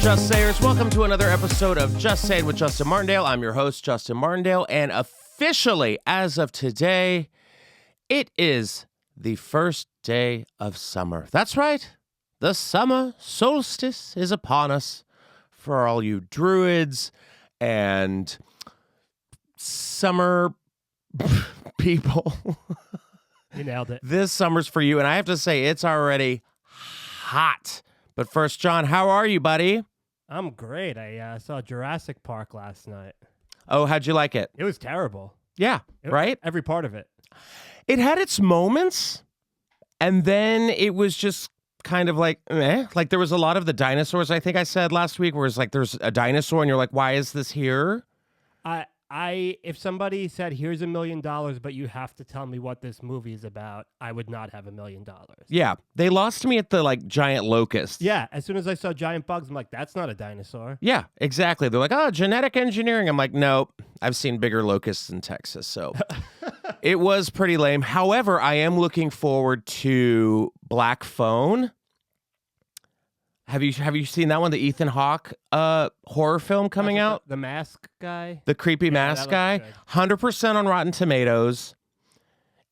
Just Sayers? Welcome to another episode of Just Saying with Justin Martindale. I'm your host, Justin Martindale, and officially, as of today, it is the first day of summer. That's right. The summer solstice is upon us for all you druids and summer people. You nailed it. This summer's for you, and I have to say, it's already hot. But first, John, how are you, buddy? I'm great. I saw Jurassic Park last night. Oh, how'd you like it? It was terrible. Yeah, right? Every part of it. It had its moments, and then it was just kind of like, Like there was a lot of the dinosaurs, I think I said last week, where it's like there's a dinosaur, and you're like, why is this here? If somebody said, here's $1 million, but you have to tell me what this movie is about, I would not have $1 million. Yeah, they lost me at the giant locust. Yeah, as soon as I saw giant bugs, I'm like, that's not a dinosaur. Yeah, exactly. They're like, oh, genetic engineering. I'm like, nope, I've seen bigger locusts in Texas, so it was pretty lame. However, I am looking forward to Black Phone. Have you seen that one, the Ethan Hawke horror film coming out? The mask guy? The creepy mask guy? 100% on Rotten Tomatoes.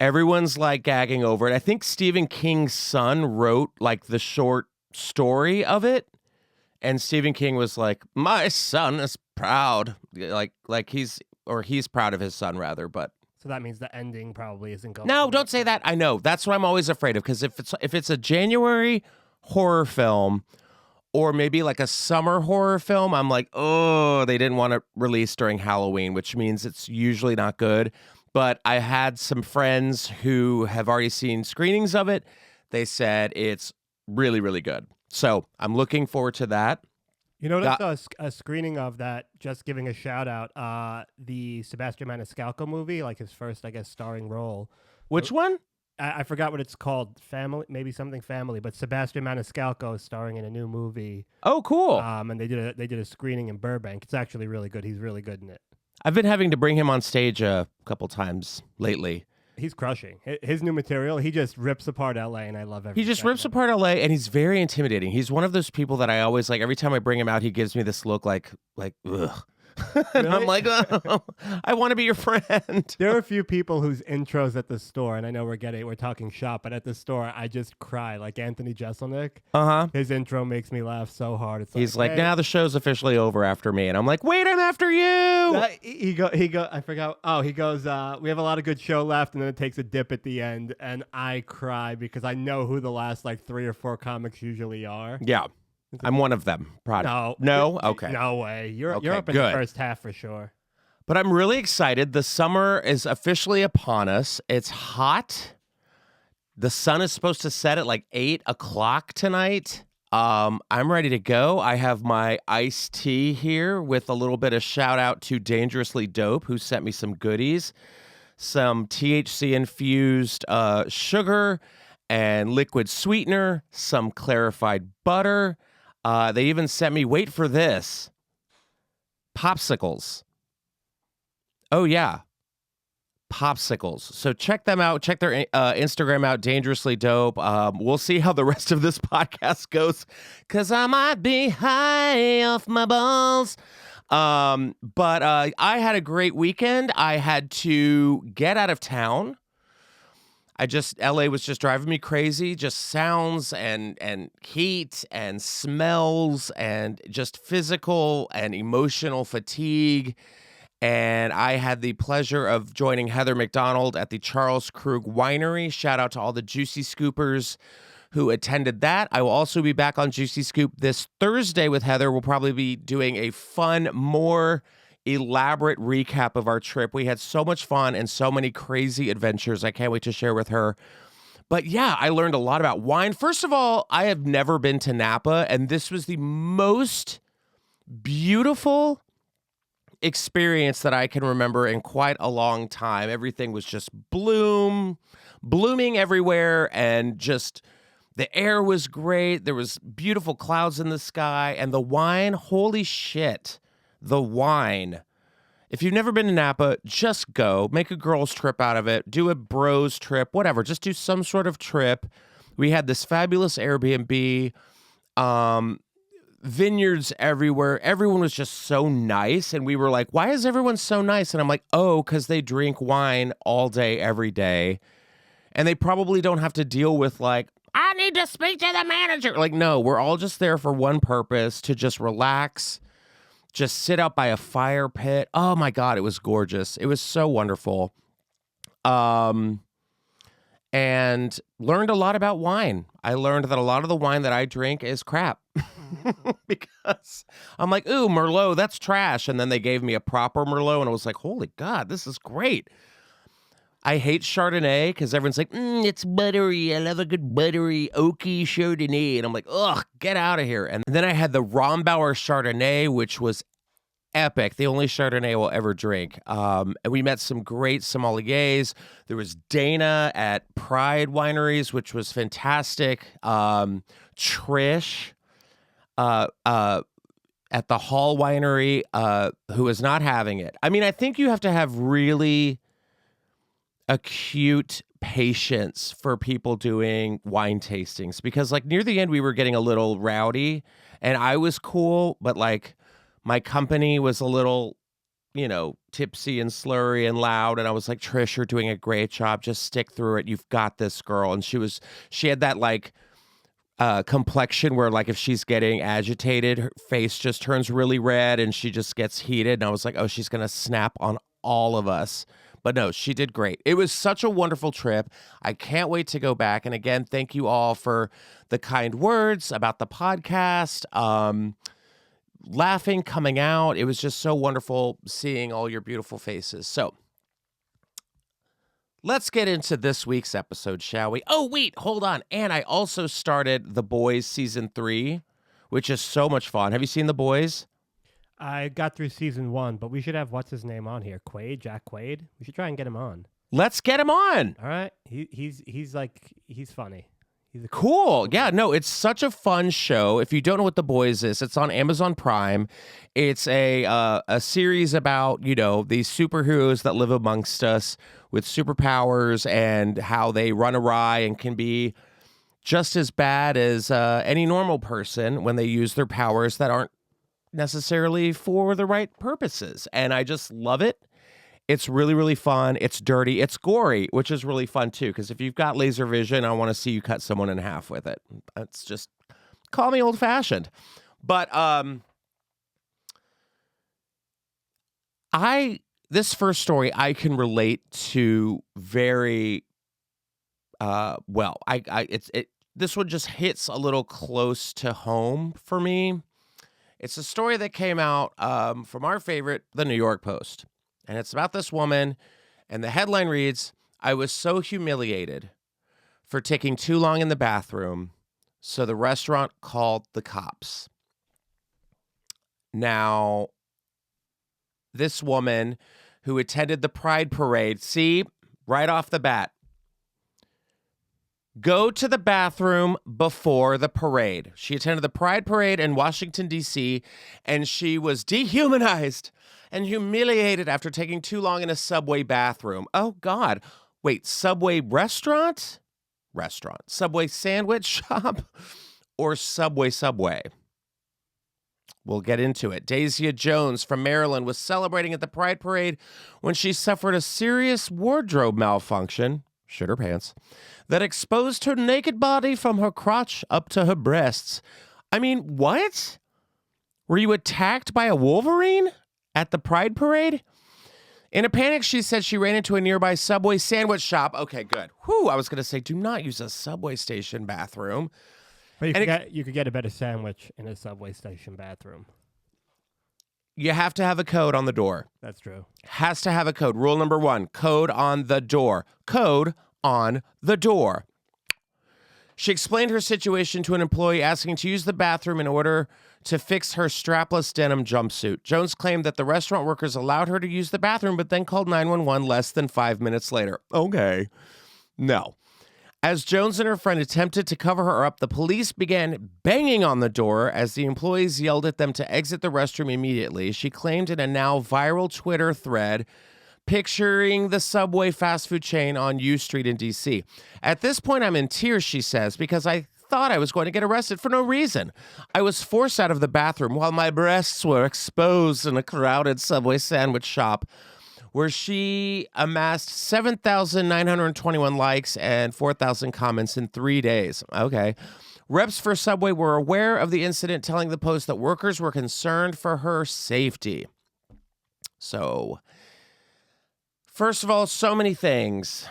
Everyone's gagging over it. I think Stephen King's son wrote the short story of it. And Stephen King was like, my son is proud. He's proud of his son rather, but. So that means the ending probably isn't going. No, don't say that. I know. That's what I'm always afraid of. Because if it's a January horror film, or maybe a summer horror film, I'm like, oh, they didn't want to release during Halloween, which means it's usually not good. But I had some friends who have already seen screenings of it. They said it's really, really good. So I'm looking forward to that. You know what I saw a screening of that, just giving a shout out, the Sebastian Maniscalco movie, his first, I guess, starring role. Which one? I forgot what it's called. Family, maybe something family, but Sebastian Maniscalco is starring in a new movie. Oh, cool. And they did a screening in Burbank. It's actually really good. He's really good in it. I've been having to bring him on stage a couple times lately. He's crushing. His new material, he just rips apart LA, and I love everything. He just rips apart LA, and he's very intimidating. He's one of those people that I always every time I bring him out, he gives me this look like ugh. And Really? I'm like, oh, I want to be your friend. There are a few people whose intros at the store, and I know we're talking shop, but at the store, I just cry. Like Anthony Jeselnik. Uh-huh. His intro makes me laugh so hard. It's He's like, hey. now the show's officially over after me. And I'm like, wait, I'm after you. I forgot. Oh, he goes, we have a lot of good show left, and then it takes a dip at the end, and I cry because I know who the last 3 or 4 comics usually are. Yeah. I'm one of them. No? Okay. No way. You're Okay, up in good. the first half for sure. But I'm really excited. The summer is officially upon us. It's hot. The sun is supposed to set at 8 o'clock tonight. I'm ready to go. I have my iced tea here with a little bit of shout out to Dangerously Dope, who sent me some goodies. Some THC-infused sugar and liquid sweetener, some clarified butter. They even sent me, wait for this, popsicles. Oh, yeah. Popsicles. So check them out. Check their Instagram out, Dangerously Dope. We'll see how the rest of this podcast goes, because I might be high off my balls. But I had a great weekend. I had to get out of town. LA was just driving me crazy, just sounds and heat and smells and just physical and emotional fatigue. And I had the pleasure of joining Heather McDonald at the Charles Krug Winery. Shout out to all the Juicy Scoopers who attended that. I will also be back on Juicy Scoop this Thursday with Heather. We'll probably be doing a fun, more elaborate recap of our trip. We had so much fun and so many crazy adventures. I can't wait to share with her. But yeah, I learned a lot about wine. First of all, I have never been to Napa, and this was the most beautiful experience that I can remember in quite a long time. Everything was just blooming everywhere, and just the air was great. There was beautiful clouds in the sky, and the wine, holy shit. The wine. If you've never been to Napa, just go. Make a girls' trip out of it. Do a bros trip, whatever. Just do some sort of trip. We had this fabulous Airbnb. vineyards everywhere. Everyone was just so nice. And we were like, why is everyone so nice? And I'm like, oh, because they drink wine all day, every day. And they probably don't have to deal with like, I need to speak to the manager. Like, no, we're all just there for one purpose, to just relax, just sit out by a fire pit. Oh my God, it was gorgeous. It was so wonderful. And learned a lot about wine. I learned that a lot of the wine that I drink is crap. Because I'm like, ooh, Merlot, that's trash. And then they gave me a proper Merlot, and I was like, holy God, this is great. I hate Chardonnay because everyone's like, it's buttery. I love a good buttery, oaky Chardonnay. And I'm like, ugh, get out of here. And then I had the Rombauer Chardonnay, which was epic. The only Chardonnay we'll ever drink. And we met some great sommeliers. There was Dana at Pride Wineries, which was fantastic. Trish at the Hall Winery, who was not having it. I mean, I think you have to have really acute patience for people doing wine tastings, because like near the end we were getting a little rowdy, and I was cool, but like my company was a little, tipsy and slurry and loud, and I was like, Trish, you're doing a great job, just stick through it, you've got this, girl. And she had that like complexion where like if she's getting agitated, her face just turns really red and she just gets heated, and I was like, oh, she's gonna snap on all of us. But no, she did great. It was such a wonderful trip. I can't wait to go back. And again, thank you all for the kind words about the podcast, laughing, coming out. It was just so wonderful seeing all your beautiful faces. So let's get into this week's episode, shall we? Oh, wait, hold on. And I also started The Boys Season 3, which is so much fun. Have you seen The Boys? I got through season 1, but we should have what's his name on here, Jack Quaid. We should try and get him on. Let's get him on. All right, he's funny. He's cool. Yeah, no, it's such a fun show. If you don't know what The Boys is, it's on Amazon Prime. It's a series about these superheroes that live amongst us with superpowers and how they run awry and can be just as bad as any normal person when they use their powers that aren't necessarily for the right purposes. And I just love it. It's really, really fun. It's dirty. It's gory, which is really fun too, because if you've got laser vision, I want to see you cut someone in half with it. It's just, call me old fashioned. But this first story I can relate to very well. This one just hits a little close to home for me. It's a story that came out from our favorite, the New York Post. And it's about this woman, and the headline reads, I was so humiliated for taking too long in the bathroom, so the restaurant called the cops. Now, this woman who attended the Pride Parade, see, right off the bat, go to the bathroom before the parade. She attended the Pride Parade in Washington, D.C., and she was dehumanized and humiliated after taking too long in a Subway bathroom. Oh, God. Wait, Subway restaurant? Restaurant. Subway sandwich shop? Or Subway? We'll get into it. Daisy Jones from Maryland was celebrating at the Pride Parade when she suffered a serious wardrobe malfunction, shit her pants, that exposed her naked body from her crotch up to her breasts. I mean, what? Were you attacked by a Wolverine at the Pride Parade? In a panic, she said she ran into a nearby Subway sandwich shop. Okay, good. Whew, I was going to say, do not use a subway station bathroom. But you could get a better sandwich in a subway station bathroom. You have to have a code on the door. That's true. Has to have a code. Rule number 1, code on the door. Code on the door. She explained her situation to an employee asking to use the bathroom in order to fix her strapless denim jumpsuit. Jones claimed that the restaurant workers allowed her to use the bathroom, but then called 911 less than 5 minutes later. Okay. No. As Jones and her friend attempted to cover her up, the police began banging on the door as the employees yelled at them to exit the restroom immediately. She claimed in a now viral Twitter thread picturing the Subway fast food chain on U Street in D.C. At this point, I'm in tears, she says, because I thought I was going to get arrested for no reason. I was forced out of the bathroom while my breasts were exposed in a crowded Subway sandwich shop, where she amassed 7,921 likes and 4,000 comments in 3 days. Okay. Reps for Subway were aware of the incident, telling the Post that workers were concerned for her safety. So, first of all, so many things.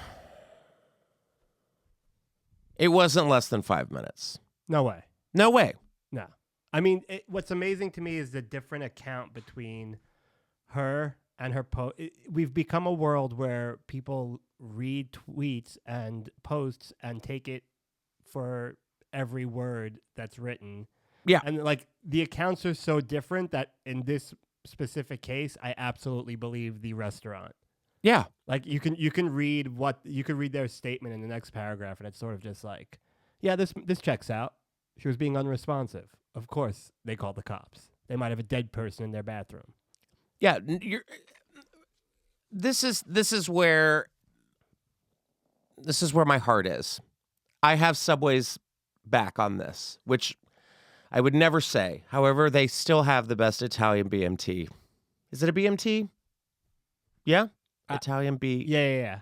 It wasn't less than 5 minutes. No way. No way. No. I mean, what's amazing to me is the different account between her and her post. We've become a world where people read tweets and posts and take it for every word that's written. Yeah. And like the accounts are so different that in this specific case, I absolutely believe the restaurant. Yeah. Like you can read their statement in the next paragraph, and it's sort of just like, yeah, this checks out. She was being unresponsive. Of course, they called the cops. They might have a dead person in their bathroom. Yeah, this is where my heart is. I have Subway's back on this, which I would never say. However, they still have the best Italian BMT. Is it a BMT? Yeah? Italian B. Yeah.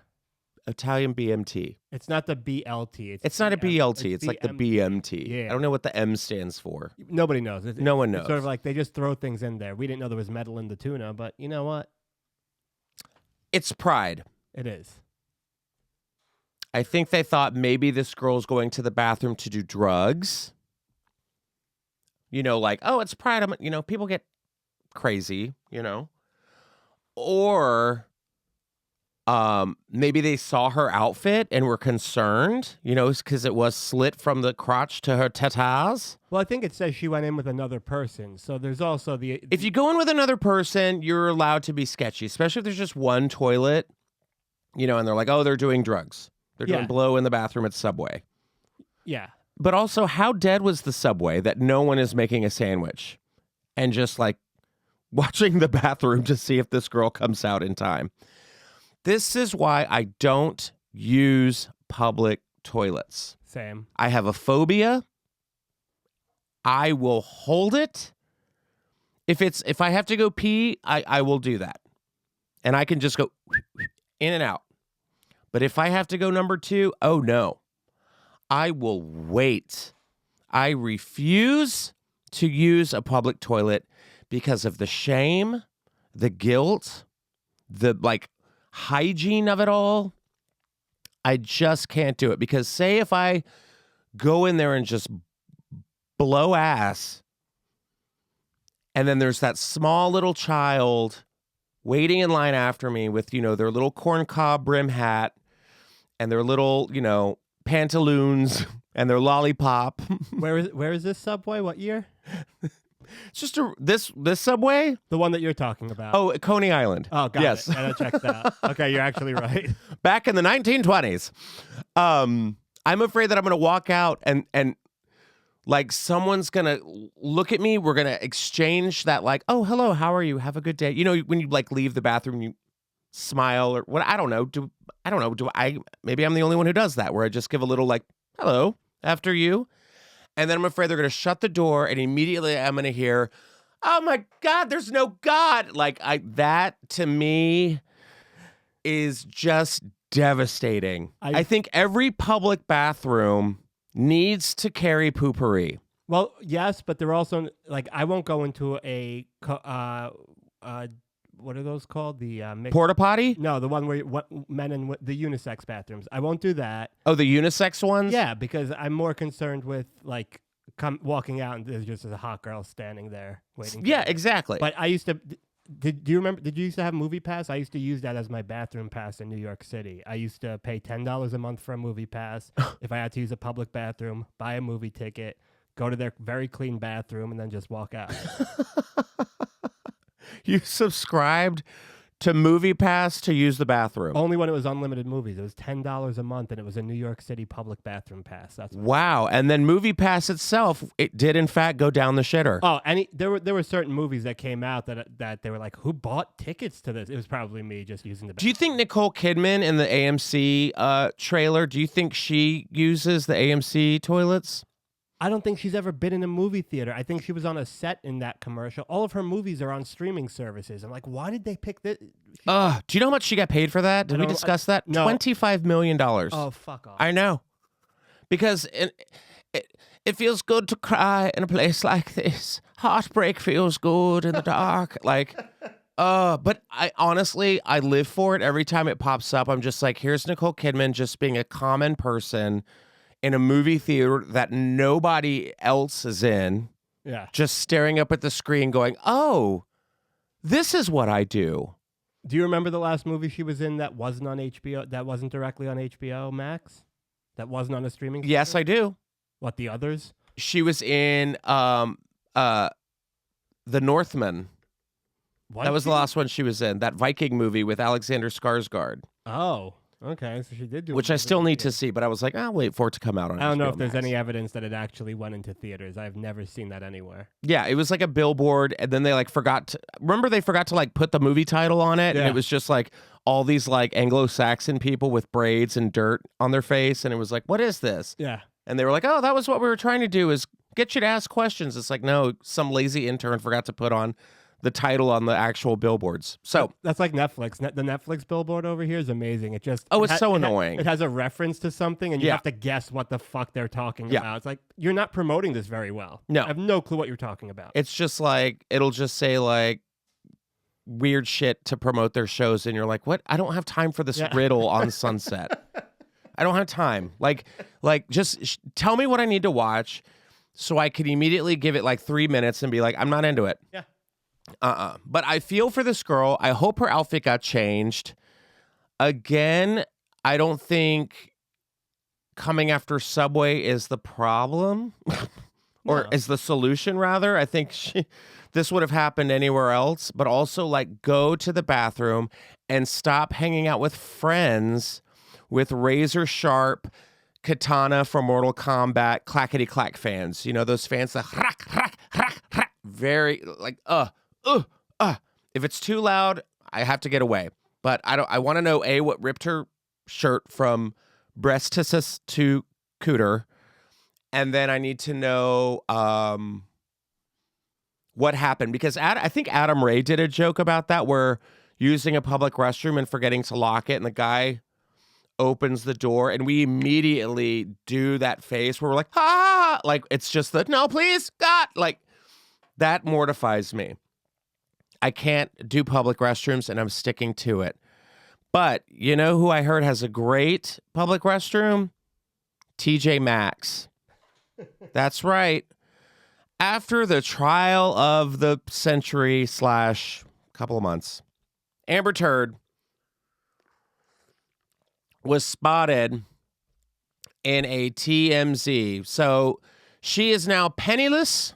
Italian BMT. It's not the BLT. It's not a BLT. It's like the BMT. Yeah. I don't know what the M stands for. Nobody knows. No one knows. It's sort of like they just throw things in there. We didn't know there was metal in the tuna, but you know what? It's pride. It is. I think they thought maybe this girl's going to the bathroom to do drugs. You know, like, oh, it's pride. People get crazy, Or maybe they saw her outfit and were concerned, because it was slit from the crotch to her tatas. Well, I think it says she went in with another person. So there's also If you go in with another person, you're allowed to be sketchy, especially if there's just one toilet, and they're like, oh, they're doing drugs. They're doing blow in the bathroom at Subway. Yeah. But also, how dead was the Subway that no one is making a sandwich and just like watching the bathroom to see if this girl comes out in time? This is why I don't use public toilets. Same. I have a phobia. I will hold it. If I have to go pee, I will do that. And I can just go in and out. But if I have to go number 2, oh no. I will wait. I refuse to use a public toilet because of the shame, the guilt, the hygiene of it all. I just can't do it, because say if I go in there and just blow ass, and then there's that small little child waiting in line after me with, their little corncob brim hat and their little, pantaloons and their lollipop. Where is this Subway? What year? It's just this Subway? The one that you're talking about. Oh, Coney Island. Oh, got yes. it. That checks out. Okay, you're actually right. Back in the 1920s. I'm afraid that I'm going to walk out and like someone's going to look at me. We're going to exchange that oh, hello, how are you? Have a good day. When you leave the bathroom, you smile or what? I don't know. Maybe I'm the only one who does that, where I just give a little hello after you. And then I'm afraid they're going to shut the door, and immediately I'm going to hear, oh my God, there's no God. That to me is just devastating. I think every public bathroom needs to carry poopery. Well, yes, but they're also I won't go into a what are those called? The porta potty? No, the one where men and the unisex bathrooms. I won't do that. Oh, the unisex ones? Yeah, because I'm more concerned with walking out and there's just a hot girl standing there waiting. Yeah, exactly. But I used to. Do you remember? Did you used to have Movie Pass? I used to use that as my bathroom pass in New York City. I used to pay $10 a month for a Movie Pass. If I had to use a public bathroom, buy a movie ticket, go to their very clean bathroom, and then just walk out. You subscribed to Movie Pass to use the bathroom? Only when it was unlimited movies. It was $10 a month, and it was a New York City public bathroom pass. That's wow. And then Movie Pass itself, it did in fact go down the shitter. Oh, and there were certain movies that came out that they were like, who bought tickets to this? It was probably me just using the bathroom. Do you think Nicole Kidman in the AMC trailer, do you think she uses the AMC toilets? I don't think she's ever been in a movie theater. I think she was on a set in that commercial. All of her movies are on streaming services. I'm like, why did they pick this? Do you know how much she got paid for that? Did we discuss that? No. $25 million. Oh, fuck off. I know. Because it feels good to cry in a place like this. Heartbreak feels good in the dark. Like, but I honestly, I live for it. Every time it pops up, I'm just like, here's Nicole Kidman just being a common person in a movie theater that nobody else is in. Yeah. Just staring up at the screen going, oh, this is what I do. Do you remember the last movie she was in that wasn't on HBO, that wasn't directly on HBO Max? That wasn't on a streaming service? Yes, I do. What, the others? She was in The Northman. That was the last one she was in. That Viking movie with Alexander Skarsgård. Oh, okay. So she did do. Which I still need to see, but I was like, I'll wait for it to come out on I don't know HBO if there's Max. any evidence that it actually went into theaters. I've never seen that anywhere. Yeah, it was like a billboard, and then they like forgot to. Remember, they forgot to like put the movie title on it, and it was just like all these like Anglo-Saxon people with braids and dirt on their face, and it was like, what is this? Yeah. And they were like, oh, that was what we were trying to do, is get you to ask questions. It's like, no, some lazy intern forgot to put on the title on the actual billboards. So that's like Netflix. The Netflix billboard over here is amazing. It just it's so annoying. It has a reference to something, and you have to guess what the fuck they're talking about. It's like, you're not promoting this very well. No. I have no clue what you're talking about. It's just like, it'll just say like weird shit to promote their shows, and you're like, what? I don't have time for this riddle on Sunset. I don't have time. Like just tell me what I need to watch so I can immediately give it like 3 minutes and be like, I'm not into it. Yeah. But I feel for this girl. I hope her outfit got changed. Again, I don't think coming after Subway is the problem or is the solution, rather. I think this would have happened anywhere else, but also like go to the bathroom and stop hanging out with friends with razor sharp katana from Mortal Kombat clackety clack fans. You know, those fans that very like if it's too loud, I have to get away. But I want to know what ripped her shirt from breast to cooter, and then I need to know what happened, because I think Adam Ray did a joke about that, where using a public restroom and forgetting to lock it, and the guy opens the door, and we immediately do that face where we're like, like it's just the no, please, God, like that mortifies me. I can't do public restrooms, and I'm sticking to it. But you know who I heard has a great public restroom? TJ Maxx. That's right. After the trial of the century / couple of months, Amber Turd was spotted in a TMZ. So she is now penniless.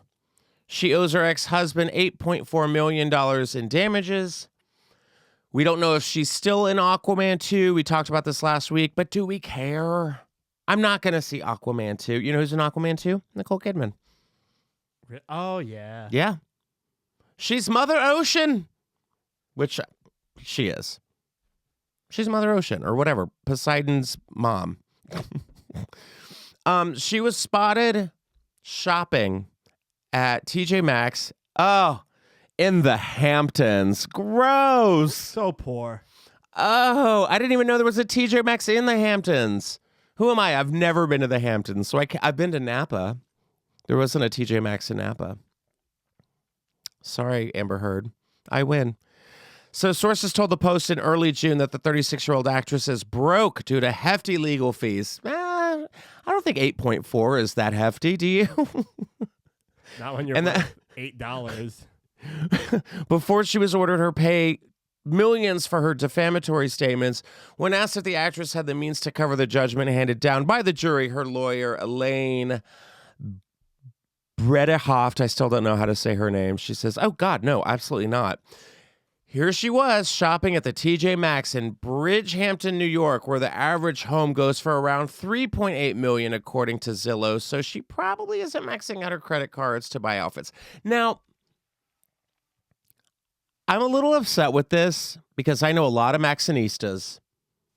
She owes her ex-husband $8.4 million in damages. We don't know if she's still in Aquaman 2. We talked about this last week, but do we care? I'm not going to see Aquaman 2. You know who's in Aquaman 2? Nicole Kidman. Oh, yeah. Yeah. She's Mother Ocean, which she is. She's Mother Ocean or whatever. Poseidon's mom. She was spotted shopping at TJ Maxx. Oh, in the Hamptons. Gross. So poor. Oh, I didn't even know there was a TJ Maxx in the Hamptons. Who am I? I've never been to the Hamptons. So I've been to Napa. There wasn't a TJ Maxx in Napa. Sorry, Amber Heard. I win. So sources told the Post in early June that the 36-year-old actress is broke due to hefty legal fees. I don't think 8.4 is that hefty, do you? Not when you're $8. Before she was ordered her pay millions for her defamatory statements. When asked if the actress had the means to cover the judgment handed down by the jury, her lawyer, Elaine Bredehoft, I still don't know how to say her name. She says, oh, God, no, absolutely not. Here she was shopping at the TJ Maxx in Bridgehampton, New York, where the average home goes for around $3.8 million, according to Zillow. So she probably isn't maxing out her credit cards to buy outfits. Now, I'm a little upset with this because I know a lot of Maxinistas.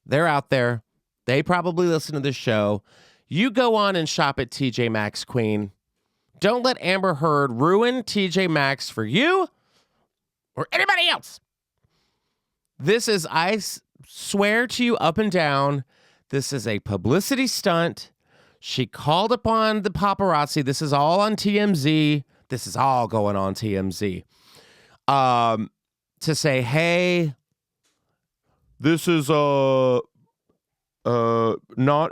They're out there. They probably listen to this show. You go on and shop at TJ Maxx, Queen. Don't let Amber Heard ruin TJ Maxx for you or anybody else. This is, I swear to you up and down, this is a publicity stunt. She called upon the paparazzi. This is all on TMZ. This is all going on TMZ. To say, hey, this is not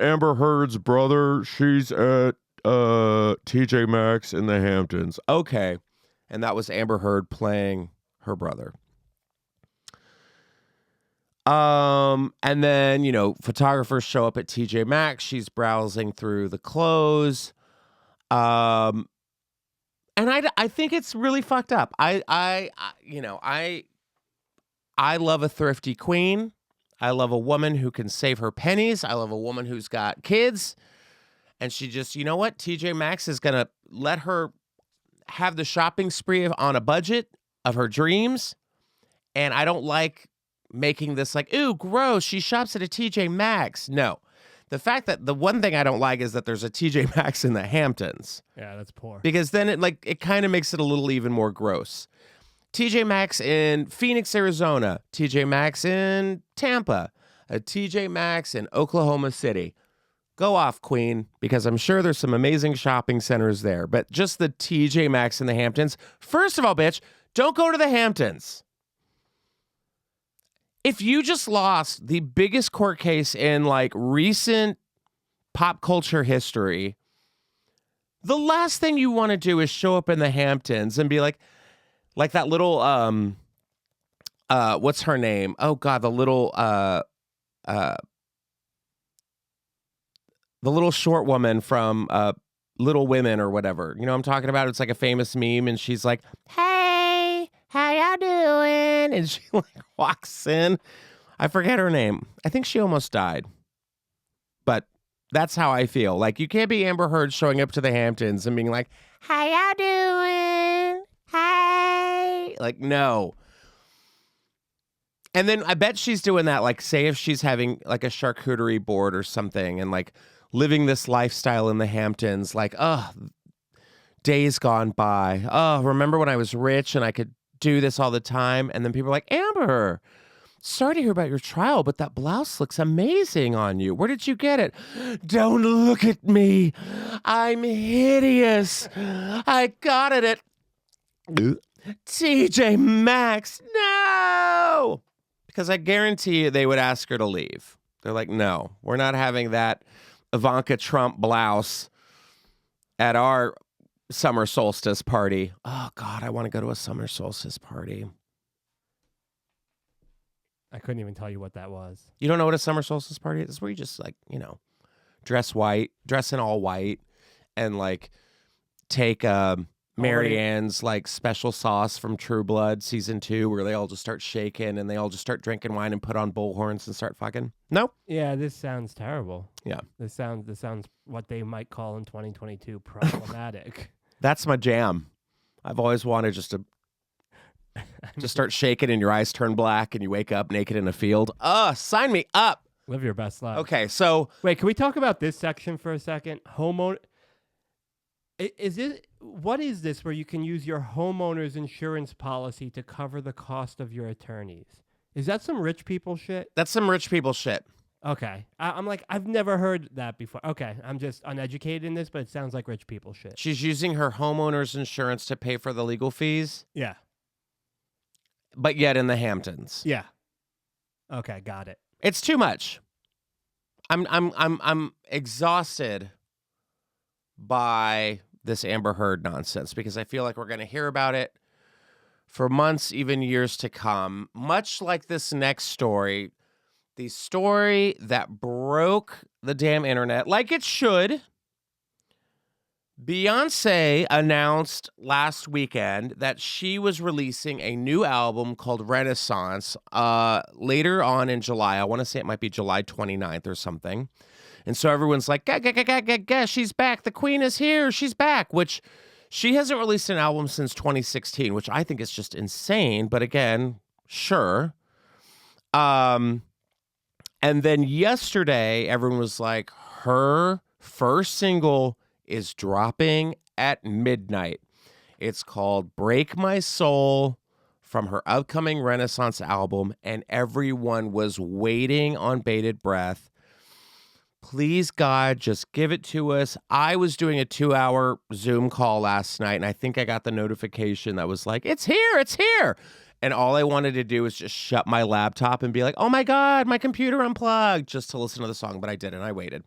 Amber Heard's brother. She's at TJ Maxx in the Hamptons. Okay. And that was Amber Heard playing her brother. And then, you know, photographers show up at TJ Maxx. She's browsing through the clothes. And I think it's really fucked up. I love a thrifty queen. I love a woman who can save her pennies. I love a woman who's got kids. And she just, you know what? TJ Maxx is going to let her have the shopping spree on a budget of her dreams. And I don't like making this like, ooh, gross, she shops at a TJ Maxx. No. The fact that the one thing I don't like is that there's a TJ Maxx in the Hamptons. Yeah, that's poor. Because then it kind of makes it a little even more gross. TJ Maxx in Phoenix, Arizona. TJ Maxx in Tampa. A TJ Maxx in Oklahoma City. Go off, queen, because I'm sure there's some amazing shopping centers there. But just the TJ Maxx in the Hamptons. First of all, bitch, don't go to the Hamptons. If you just lost the biggest court case in like recent pop culture history, the last thing you want to do is show up in the Hamptons and be like that little what's her name? Oh God, the little short woman from Little Women or whatever. You know what I'm talking about? It's like a famous meme, and she's like, "Hey, how y'all doing?" And she like walks in. I forget her name. I think she almost died. But that's how I feel. Like, you can't be Amber Heard showing up to the Hamptons and being like, "How y'all doing? Hey." Like, no. And then I bet she's doing that, like, say if she's having like a charcuterie board or something and like living this lifestyle in the Hamptons, like, oh, days gone by. Oh, remember when I was rich and I could do this all the time? And then people are like, Amber, sorry to hear about your trial, but that blouse looks amazing on you. Where did you get it? Don't look at me. I'm hideous. I got it at TJ Maxx. No! Because I guarantee you they would ask her to leave. They're like, no, we're not having that Ivanka Trump blouse at our summer solstice party. Oh, God, I want to go to a summer solstice party. I couldn't even tell you what that was. You don't know what a summer solstice party is? It's where you just, like, you know, dress in all white, and, like, take Marianne's, like, special sauce from True Blood season 2, where they all just start shaking and they all just start drinking wine and put on bullhorns and start fucking. No? Yeah, this sounds terrible. Yeah. This sounds what they might call in 2022 problematic. That's my jam. I've always wanted just to start shaking and your eyes turn black and you wake up naked in a field. Sign me up. Live your best life. Okay, so wait, can we talk about this section for a second? What is this where you can use your homeowner's insurance policy to cover the cost of your attorneys? Is that some rich people shit? That's some rich people shit. Okay. I'm like, I've never heard that before. Okay. I'm just uneducated in this, but it sounds like rich people shit. She's using her homeowner's insurance to pay for the legal fees. Yeah. But yet in the Hamptons. Yeah. Okay, got it. It's too much. I'm exhausted by this Amber Heard nonsense because I feel like we're going to hear about it for months, even years to come. Much like this next story, the story that broke the damn internet, like it should. Beyonce announced last weekend that she was releasing a new album called Renaissance later on in July. I want to say it might be July 29th or something. And so everyone's like, she's back. The queen is here. She's back, which she hasn't released an album since 2016, which I think is just insane. But again, sure. And then yesterday, everyone was like, her first single is dropping at midnight. It's called Break My Soul from her upcoming Renaissance album, and everyone was waiting on bated breath. Please, God, just give it to us. I was doing a 2-hour Zoom call last night, and I think I got the notification that was like, it's here, it's here. And all I wanted to do was just shut my laptop and be like, oh my God, my computer unplugged, just to listen to the song, but I didn't. I waited.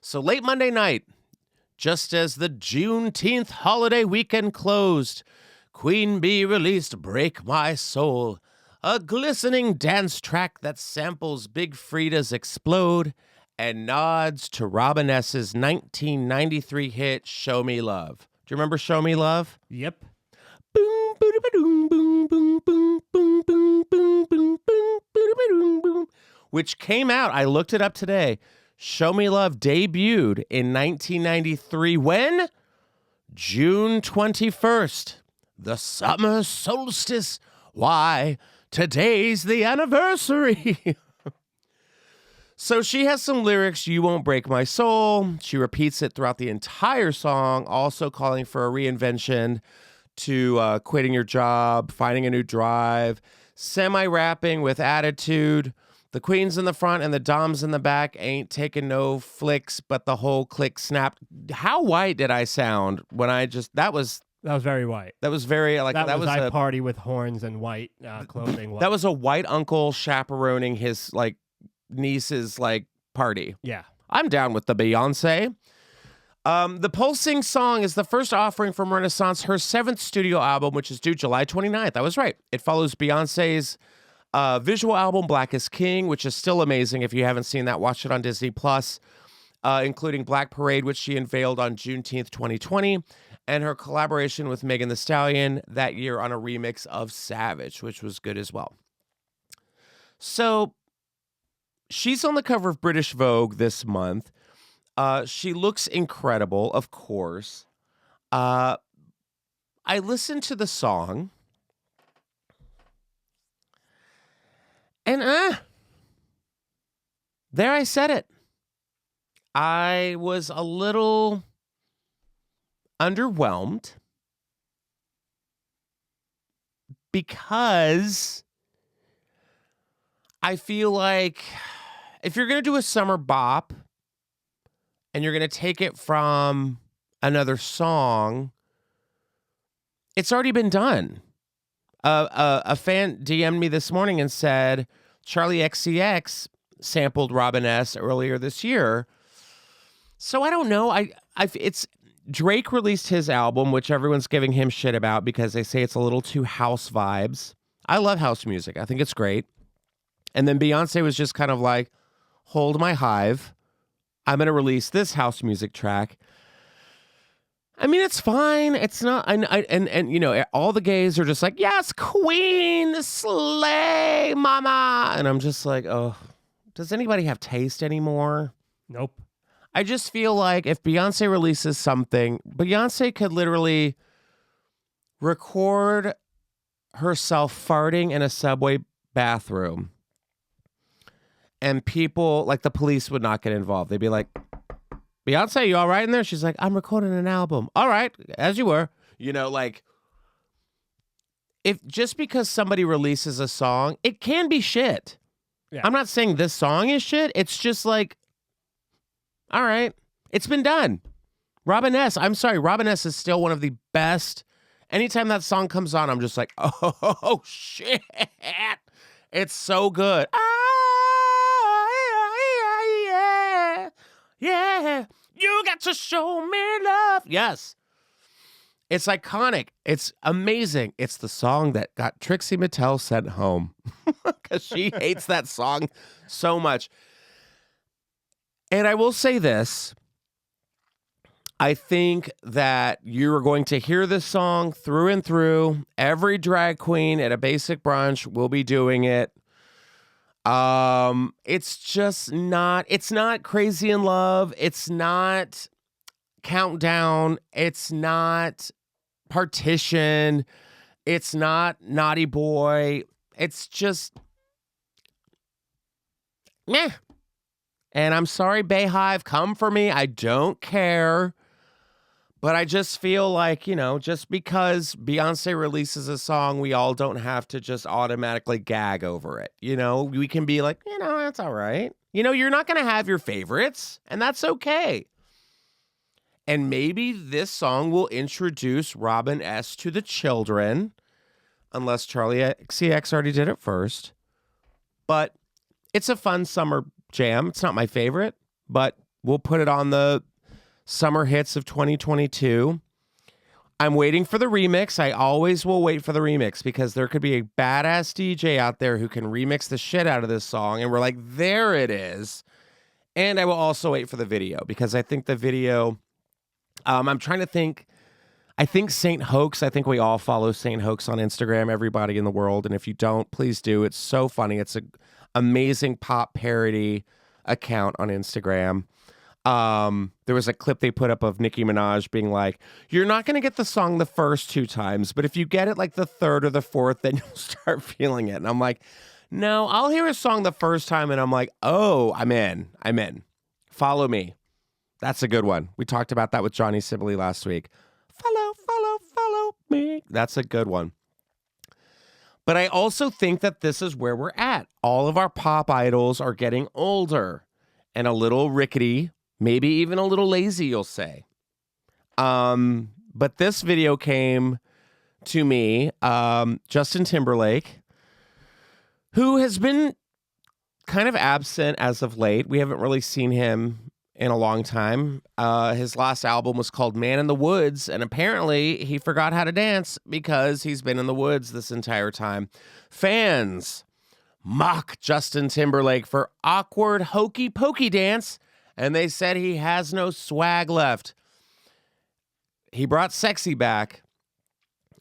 So late Monday night, just as the Juneteenth holiday weekend closed, Queen Bee released Break My Soul, a glistening dance track that samples Big Frida's Explode and nods to Robin S.'s 1993 hit Show Me Love. Do you remember Show Me Love? Yep. Boom, boom, boom, boom, boom, boom, boom, boom, boom, boom, boom, boom, which came out, I looked it up today. Show Me Love debuted in 1993 when? June 21st, the summer solstice. Why? Today's the anniversary. So she has some lyrics, You Won't Break My Soul. She repeats it throughout the entire song, also calling for a reinvention to quitting your job, finding a new drive, semi-rapping with attitude. The queen's in the front and the dom's in the back, ain't taking no flicks, but the whole click snapped. How white did I sound when I just, that was very white. That was very, like, that was I a party with horns and white clothing. That was a white uncle chaperoning his, like, niece's, like, party. Yeah. I'm down with the Beyonce. The Pulsing song is the first offering from Renaissance, her 7th studio album, which is due July 29th. I was right. It follows Beyonce's visual album, Black is King, which is still amazing. If you haven't seen that, watch it on Disney+, including Black Parade, which she unveiled on Juneteenth 2020, and her collaboration with Megan Thee Stallion that year on a remix of Savage, which was good as well. So she's on the cover of British Vogue this month. She looks incredible, of course. I listened to the song, and there I said it. I was a little underwhelmed because I feel like if you're going to do a summer bop and you're going to take it from another song, it's already been done. A fan DM'd me this morning and said Charlie XCX sampled Robin S. earlier this year. So I don't know. It's Drake released his album, which everyone's giving him shit about because they say it's a little too house vibes. I love house music. I think it's great. And then Beyonce was just kind of like, hold my hive. I'm going to release this house music track. I mean, it's fine. It's not, and you know, all the gays are just like, yes, queen, slay, mama. And I'm just like, oh, does anybody have taste anymore? Nope. I just feel like if Beyonce releases something, Beyonce could literally record herself farting in a subway bathroom. And people, like the police would not get involved. They'd be like, Beyonce, you all right in there? She's like, I'm recording an album. All right, as you were. You know, like, if just because somebody releases a song, it can be shit. Yeah. I'm not saying this song is shit. It's just like, all right, it's been done. Robin S., I'm sorry, Robin S. is still one of the best. Anytime that song comes on, I'm just like, oh, shit. It's so good. Yeah, you got to show me love. Yes. It's iconic. It's amazing. It's the song that got Trixie Mattel sent home because she hates that song so much. And I will say this. I think that you're going to hear this song through and through. Every drag queen at a basic brunch will be doing it. It's just not, it's not Crazy in Love. It's not Countdown. It's not Partition. It's not Naughty Boy. It's just meh. And I'm sorry, Bayhive, come for me. I don't care. But I just feel like, just because Beyonce releases a song, we all don't have to just automatically gag over it. We can be like, that's all right. You're not going to have your favorites, and that's okay. And maybe this song will introduce Robin S. to the children, unless Charlie XCX already did it first. But it's a fun summer jam. It's not my favorite, but we'll put it on the summer hits of 2022. I'm waiting for the remix. I always will wait for the remix because there could be a badass DJ out there who can remix the shit out of this song. And we're like, there it is. And I will also wait for the video because I think the video... I'm trying to think. I think Saint Hoax. I think we all follow Saint Hoax on Instagram, everybody in the world. And if you don't, please do. It's so funny. It's an amazing pop parody account on Instagram. There was a clip they put up of Nicki Minaj being like, you're not going to get the song the first 2 times, but if you get it like the third or the fourth, then you'll start feeling it. And I'm like, no, I'll hear a song the first time and I'm like, oh, I'm in. Follow me. That's a good one. We talked about that with Johnny Sibley last week. Follow me. That's a good one. But I also think that this is where we're at. All of our pop idols are getting older and a little rickety, maybe even a little lazy, you'll say. But this video came to me, Justin Timberlake, who has been kind of absent as of late. We haven't really seen him in a long time. His last album was called Man in the Woods, and apparently he forgot how to dance because he's been in the woods this entire time. Fans mock Justin Timberlake for awkward hokey pokey dance, and they said he has no swag left. He brought sexy back,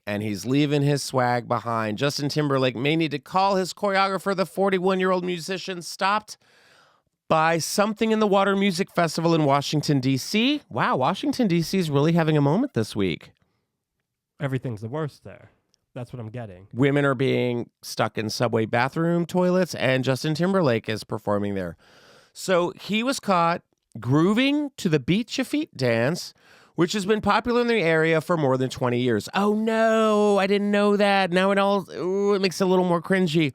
and he's leaving his swag behind. Justin Timberlake may need to call his choreographer. The 41-year-old musician stopped by Something in the Water Music Festival in Washington, D.C. Wow, Washington, D.C. is really having a moment this week. Everything's the worst there. That's what I'm getting. Women are being stuck in subway bathroom toilets, and Justin Timberlake is performing there. So he was caught grooving to the Beat Your Feet dance, which has been popular in the area for more than 20 years. Oh, no, I didn't know that. Now it makes it a little more cringy.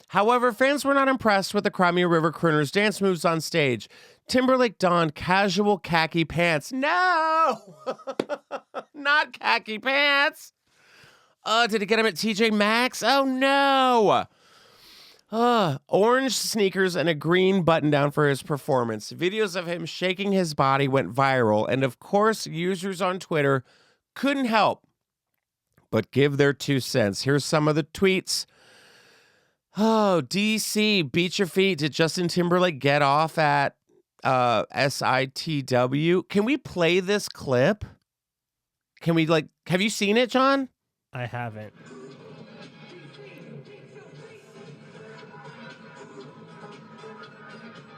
However, fans were not impressed with the Crimea River Crooners' dance moves on stage. Timberlake donned casual khaki pants. No! Not khaki pants! Did it get him at TJ Maxx? Oh, no! Orange sneakers and a green button-down for his performance. Videos of him shaking his body went viral, and of course, users on Twitter couldn't help but give their 2 cents. Here's some of the tweets. Oh, DC, Beat Your Feet. Did Justin Timberlake get off at SITW? Can we play this clip? Can we, have you seen it, John? I haven't.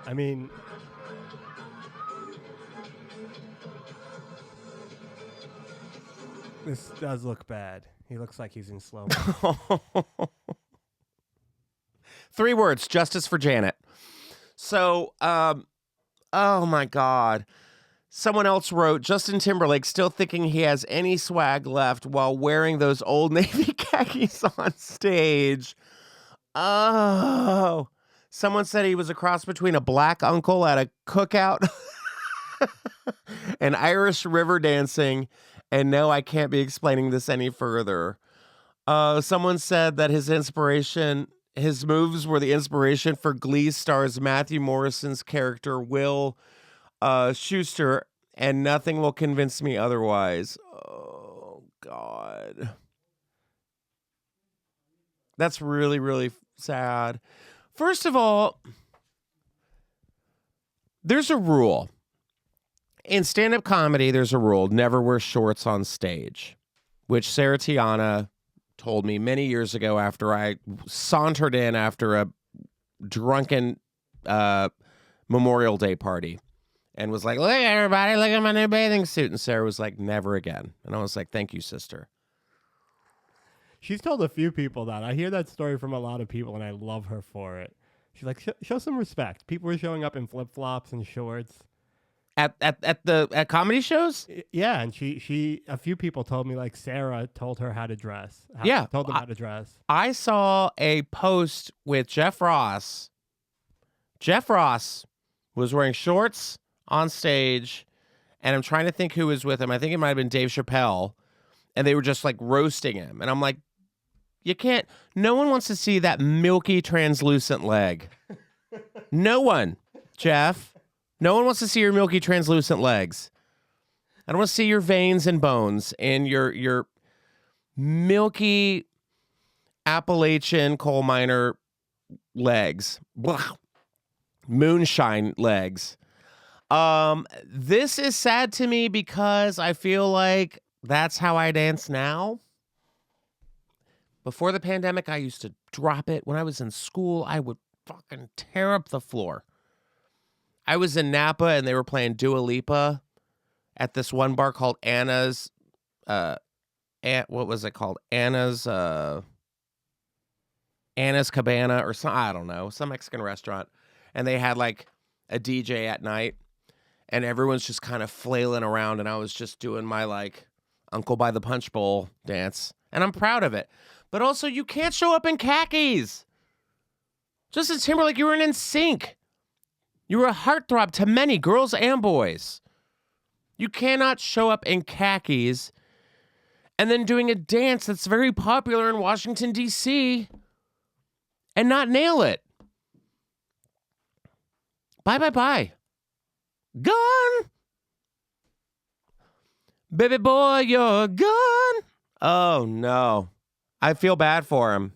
I mean, this does look bad. He looks like he's in slow mo. 3 words, justice for Janet. So, oh my God. Someone else wrote, Justin Timberlake still thinking he has any swag left while wearing those Old Navy khakis on stage. Oh. Someone said he was a cross between a black uncle at a cookout and Irish river dancing. And no, I can't be explaining this any further. Someone said that his moves were the inspiration for Glee stars Matthew Morrison's character, Will Schuster, and nothing will convince me otherwise. Oh, God. That's really, really sad. First of all, there's a rule. In stand-up comedy, there's a rule, never wear shorts on stage, which Sarah Tiana told me many years ago after I sauntered in after a drunken Memorial Day party and was like, look, everybody, look at my new bathing suit. And Sarah was like, never again. And I was like, thank you, sister. She's told a few people that. I hear that story from a lot of people, and I love her for it. She's like, show some respect. People were showing up in flip-flops and shorts. At comedy shows? Yeah, and she a few people told me, like Sarah told her how to dress. Yeah, told them how to dress. I saw a post with Jeff Ross. Jeff Ross was wearing shorts on stage, and I'm trying to think who was with him. I think it might have been Dave Chappelle, and they were just like roasting him. And I'm like, you can't. No one wants to see that milky, translucent leg. No one, Jeff. No one wants to see your milky, translucent legs. I don't want to see your veins and bones and your milky Appalachian coal miner legs. Blah. Moonshine legs. This is sad to me because I feel like that's how I dance now. Before the pandemic, I used to drop it. When I was in school, I would fucking tear up the floor. I was in Napa and they were playing Dua Lipa at this one bar called Anna's. What was it called? Anna's Cabana or some, I don't know, some Mexican restaurant. And they had like a DJ at night and everyone's just kind of flailing around. And I was just doing my like Uncle by the Punch Bowl dance. And I'm proud of it. But also, you can't show up in khakis. Justin Timberlake, you were in NSYNC. You were a heartthrob to many girls and boys. You cannot show up in khakis and then doing a dance that's very popular in Washington, D.C. and not nail it. Bye, bye, bye. Gone. Baby boy, you're gone. Oh, no. I feel bad for him.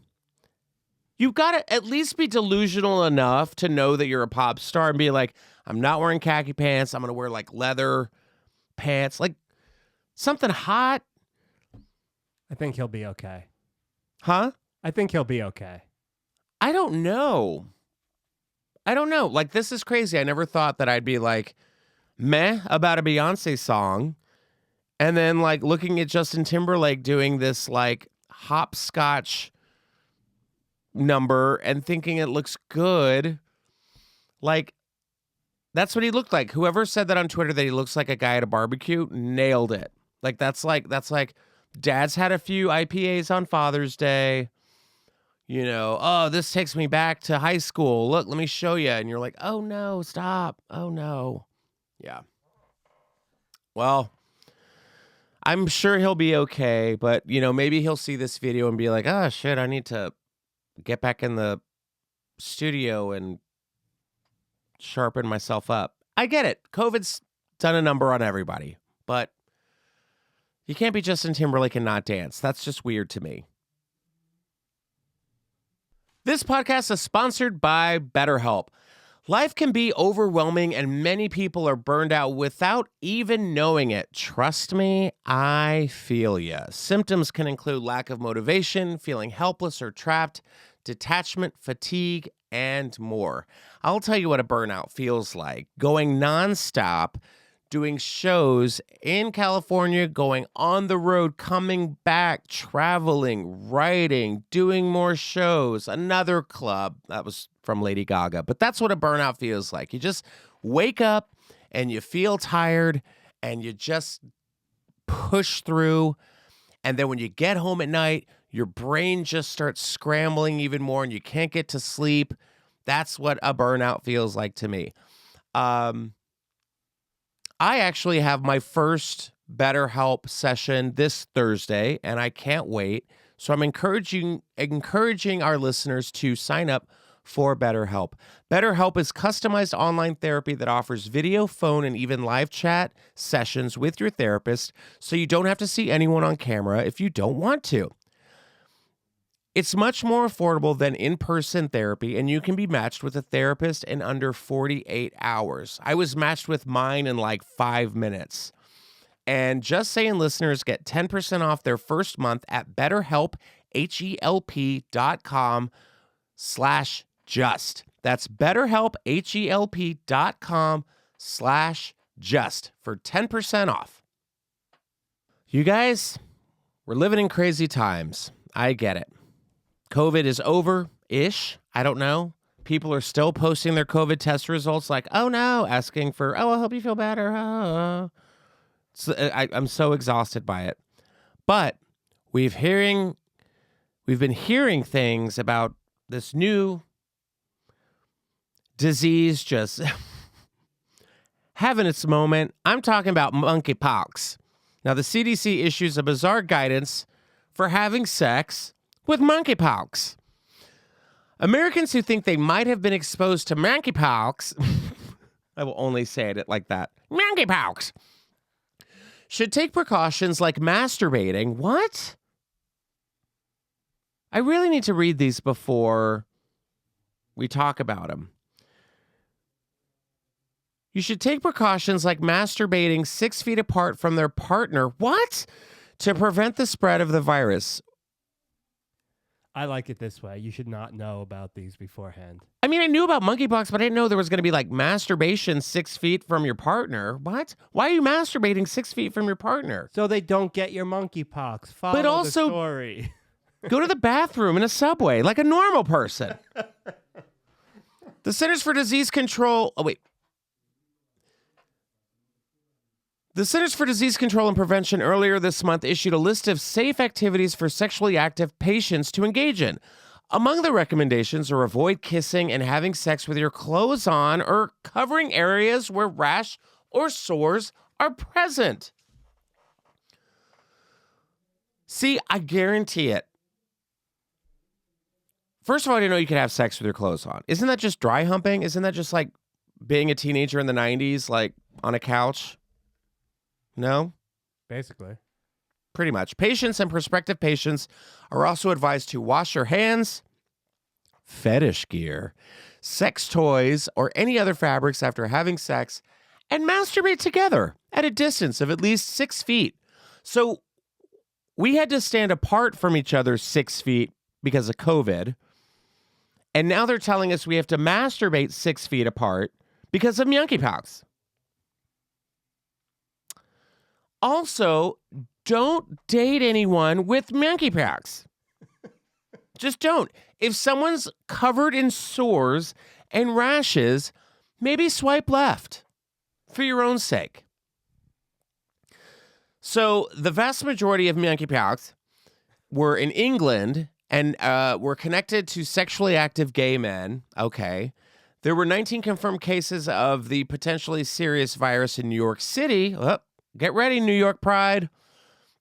You've got to at least be delusional enough to know that you're a pop star and be like, I'm not wearing khaki pants. I'm going to wear like leather pants, like something hot. I think he'll be okay. Huh? I think he'll be okay. I don't know. Like, this is crazy. I never thought that I'd be like, meh about a Beyonce song. And then like looking at Justin Timberlake doing this like hopscotch number and thinking it looks good. Like, that's what he looked like. Whoever said that on Twitter that he looks like a guy at a barbecue nailed it. Like, that's like dad's had a few IPAs on Father's Day. You know, oh, this takes me back to high school. Look, let me show you. And you're like, oh no, stop. Oh no. Yeah. Well, I'm sure he'll be okay, but you know, maybe he'll see this video and be like, oh shit, I need to get back in the studio and sharpen myself up. I get it. COVID's done a number on everybody, but you can't be Justin Timberlake and not dance. That's just weird to me. This podcast is sponsored by BetterHelp. Life can be overwhelming and many people are burned out without even knowing it. Trust me, I feel ya. Symptoms can include lack of motivation, feeling helpless or trapped, detachment, fatigue, and more. I'll tell you what a burnout feels like. Going nonstop, doing shows in California, going on the road, coming back, traveling, writing, doing more shows, another club. That was from Lady Gaga. But that's what a burnout feels like. You just wake up and you feel tired and you just push through. And then when you get home at night, your brain just starts scrambling even more and you can't get to sleep. That's what a burnout feels like to me. I actually have my first BetterHelp session this Thursday, and I can't wait. So I'm encouraging our listeners to sign up for BetterHelp. BetterHelp is customized online therapy that offers video, phone, and even live chat sessions with your therapist, so you don't have to see anyone on camera if you don't want to. It's much more affordable than in-person therapy, and you can be matched with a therapist in under 48 hours. I was matched with mine in like 5 minutes. And Just Saying listeners get 10% off their first month at BetterHelp, HELP.com/just. That's BetterHelp, HELP.com/just for 10% off. You guys, we're living in crazy times. I get it. COVID is over-ish. I don't know. People are still posting their COVID test results like, oh no, asking for, oh, I hope you feel better. Oh. So I'm so exhausted by it. But we've been hearing things about this new disease just having its moment. I'm talking about monkeypox. Now, the CDC issues a bizarre guidance for having sex with monkeypox. Americans who think they might have been exposed to monkeypox, I will only say it like that, monkeypox, should take precautions like masturbating. What? I really need to read these before we talk about them. You should take precautions like masturbating 6 feet apart from their partner. What? To prevent the spread of the virus. I like it this way. You should not know about these beforehand. I mean, I knew about monkeypox, but I didn't know there was going to be like masturbation 6 feet from your partner. What? Why are you masturbating 6 feet from your partner? So they don't get your monkeypox. Follow But also, the story. Go to the bathroom in a subway like a normal person. The Centers for Disease Control... Oh, wait. The Centers for Disease Control and Prevention earlier this month issued a list of safe activities for sexually active patients to engage in. Among the recommendations are avoid kissing and having sex with your clothes on or covering areas where rash or sores are present. See, I guarantee it. First of all, I didn't know you could have sex with your clothes on. Isn't that just dry humping? Isn't that just like being a teenager in the 90s, like on a couch? No? Basically. Pretty much. Patients and prospective patients are also advised to wash your hands, fetish gear, sex toys, or any other fabrics after having sex, and masturbate together at a distance of at least 6 feet. So we had to stand apart from each other 6 feet because of COVID. And now they're telling us we have to masturbate 6 feet apart because of monkeypox. Also, don't date anyone with monkeypox. Just don't. If someone's covered in sores and rashes, maybe swipe left for your own sake. So the vast majority of monkeypox were in England and were connected to sexually active gay men. Okay. There were 19 confirmed cases of the potentially serious virus in New York City. Oh, get ready, New York Pride.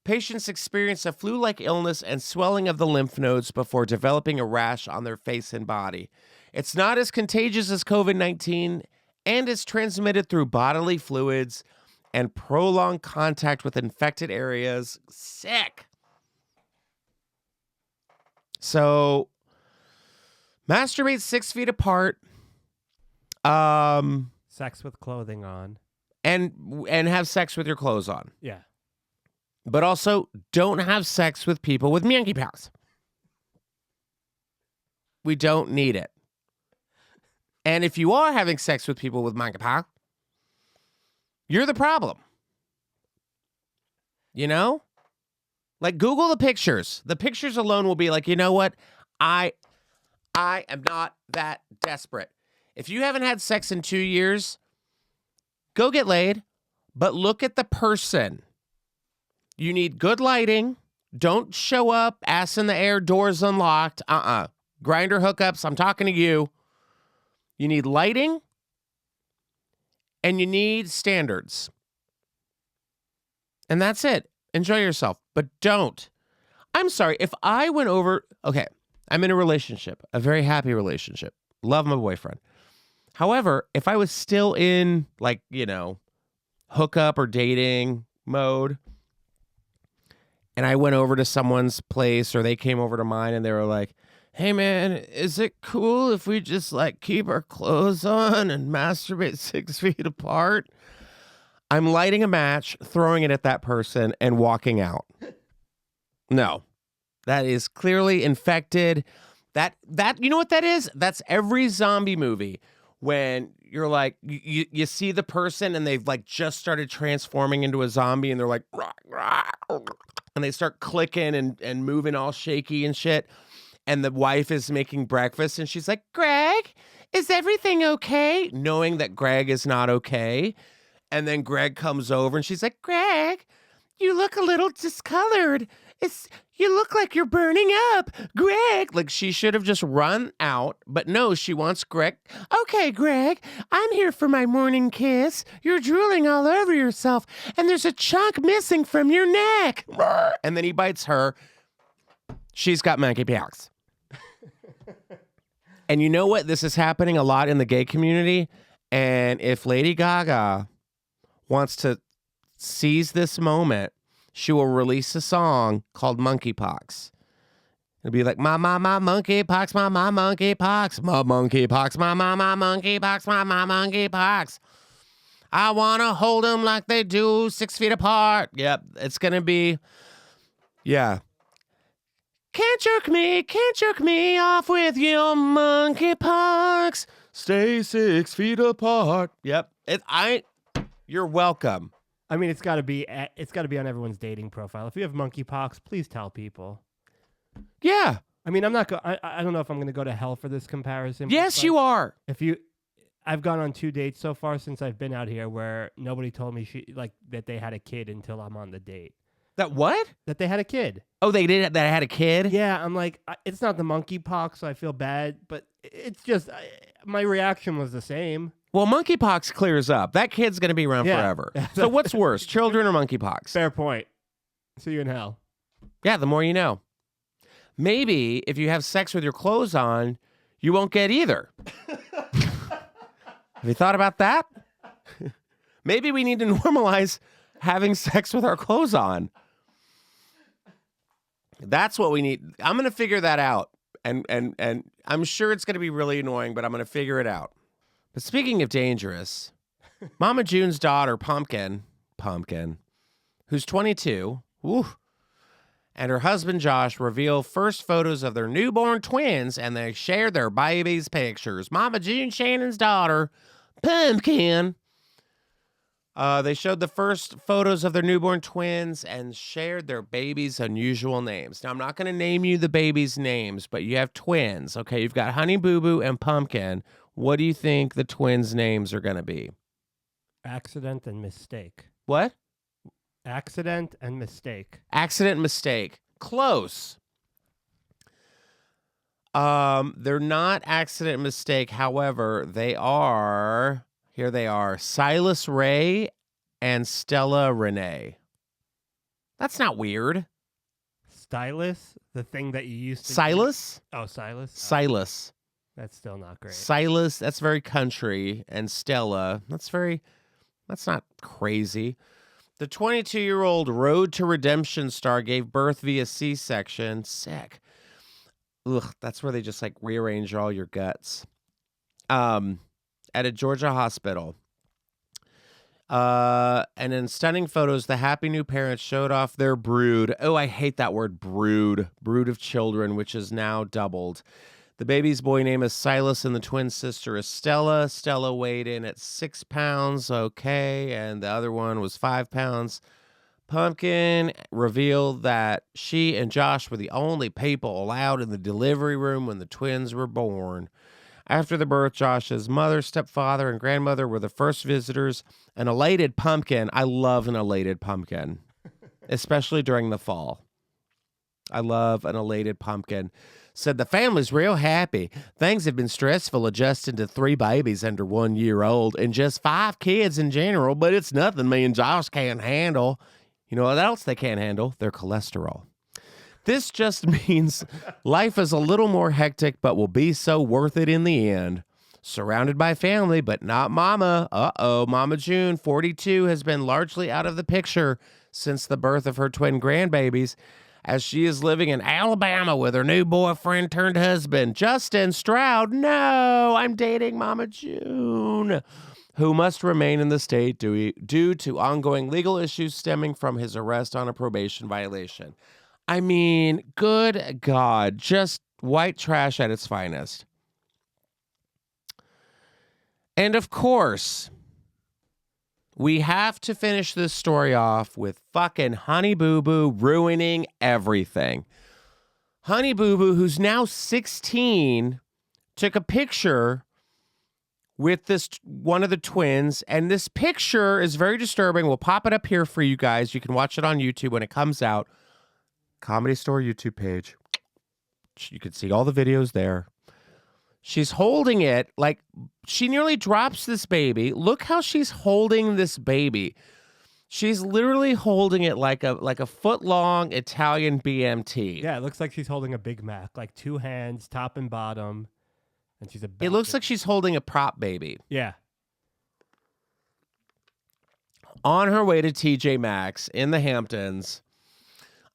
Patients experienced a flu-like illness and swelling of the lymph nodes before developing a rash on their face and body. It's not as contagious as COVID-19 and is transmitted through bodily fluids and prolonged contact with infected areas. Sick. So, masturbate 6 feet apart. Sex with clothing on. And have sex with your clothes on. Yeah. But also, don't have sex with people with monkeypox. We don't need it. And if you are having sex with people with monkeypox, you're the problem. You know? Like, Google the pictures. The pictures alone will be like, you know what? I am not that desperate. If you haven't had sex in 2 years, go get laid, but look at the person. You need good lighting. Don't show up, ass in the air, doors unlocked. Grinder hookups, I'm talking to you. You need lighting, and you need standards. And that's it. Enjoy yourself, but don't. I'm sorry, if I went over... Okay, I'm in a relationship, a very happy relationship. Love my boyfriend. However, if I was still in, like, you know, hookup or dating mode, and I went over to someone's place or they came over to mine and they were like, hey, man, is it cool if we just, like, keep our clothes on and masturbate 6 feet apart? I'm lighting a match, throwing it at that person, and walking out. No. That is clearly infected. That you know what that is? That's every zombie movie when you're like, you see the person and they've, like, just started transforming into a zombie and they're like, rah, rah, and they start clicking and moving all shaky and shit. and the wife is making breakfast, and she's like, Greg, is everything okay? Knowing that Greg is not okay. And then Greg comes over, and she's like, Greg, you look a little discolored. You look like you're burning up. Greg. Like, she should have just run out, but no, she wants Greg. Okay, Greg, I'm here for my morning kiss. You're drooling all over yourself, and there's a chunk missing from your neck. And then he bites her. She's got monkeypox. And you know what? This is happening a lot in the gay community. And if Lady Gaga wants to seize this moment, she will release a song called Monkeypox. It'll be like, my monkeypox, my monkeypox, my monkeypox, my monkeypox, my monkeypox. I want to hold them like they do 6 feet apart. Yep, it's going to be, yeah. Can't jerk me off with your monkeypox. Stay 6 feet apart. Yep, you're welcome. I mean, it's got to be on everyone's dating profile. If you have monkeypox, please tell people. Yeah. I mean, I don't know if I'm going to go to hell for this comparison. Yes, you are. I've gone on 2 dates so far since I've been out here where nobody told me that they had a kid until I'm on the date. That what? That they had a kid. Oh, they did. That I had a kid. Yeah, I'm like, it's not the monkeypox, so I feel bad, but it's just my reaction was the same. Well, monkeypox clears up. That kid's going to be around forever. So what's worse, children or monkeypox? Fair point. See you in hell. Yeah, the more you know. Maybe if you have sex with your clothes on, you won't get either. Have you thought about that? Maybe we need to normalize having sex with our clothes on. That's what we need. I'm going to figure that out. And I'm sure it's going to be really annoying, but I'm going to figure it out. But speaking of dangerous, Mama June's daughter, Pumpkin, who's 22, and her husband, Josh, reveal first photos of their newborn twins, and they share their babies' pictures. Mama June Shannon's daughter, Pumpkin. They showed the first photos of their newborn twins and shared their babies' unusual names. Now, I'm not going to name you the babies' names, but you have twins, okay? You've got Honey Boo Boo and Pumpkin. What do you think the twins' names are going to be? Accident and mistake. What? Accident and mistake. Accident and mistake. Close. They're not accident and mistake. However, they are... Here they are, Silas Ray and Stella Renee. That's not weird. Stylus, the thing that you used to... Silas? Oh, Silas? Silas. That's still not great. Silas, that's very country. And Stella, that's not crazy. The 22-year-old Road to Redemption star gave birth via C-section. Sick. Ugh, that's where they just like rearrange all your guts. At a Georgia hospital. And in stunning photos, the happy new parents showed off their brood. Oh, I hate that word, brood. Brood of children, which is now doubled. The baby's boy name is Silas, and the twin sister is Stella. Stella weighed in at 6 pounds, okay, and the other one was 5 pounds. Pumpkin revealed that she and Josh were the only people allowed in the delivery room when the twins were born. After the birth, Josh's mother, stepfather, and grandmother were the first visitors. An elated Pumpkin. I love an elated pumpkin, especially during the fall. I love an elated Pumpkin. Said the family's real happy. Things have been stressful adjusting to 3 babies under 1 year old and just 5 kids in general, but it's nothing me and Josh can't handle. You know what else they can't handle? Their cholesterol. This just means life is a little more hectic, but will be so worth it in the end. Surrounded by family, but not Mama. Mama June, 42, has been largely out of the picture since the birth of her twin grandbabies, as she is living in Alabama with her new boyfriend turned husband, Justin Stroud. No, I'm dating Mama June, who must remain in the state due to ongoing legal issues stemming from his arrest on a probation violation. I mean, good God, just white trash at its finest. And of course, we have to finish this story off with fucking Honey Boo Boo ruining everything. Honey Boo Boo, who's now 16, took a picture with this one of the twins, and this picture is very disturbing. We'll pop it up here for you guys. You can watch it on YouTube when it comes out. Comedy Store YouTube page. You can see all the videos there. She's holding it like she nearly drops this baby. Look how she's holding this baby. She's literally holding it like a foot-long Italian BMT. Yeah, it looks like she's holding a Big Mac, like two hands, top and bottom, and she's It looks like she's holding a prop baby. Yeah. On her way to TJ Maxx in the Hamptons,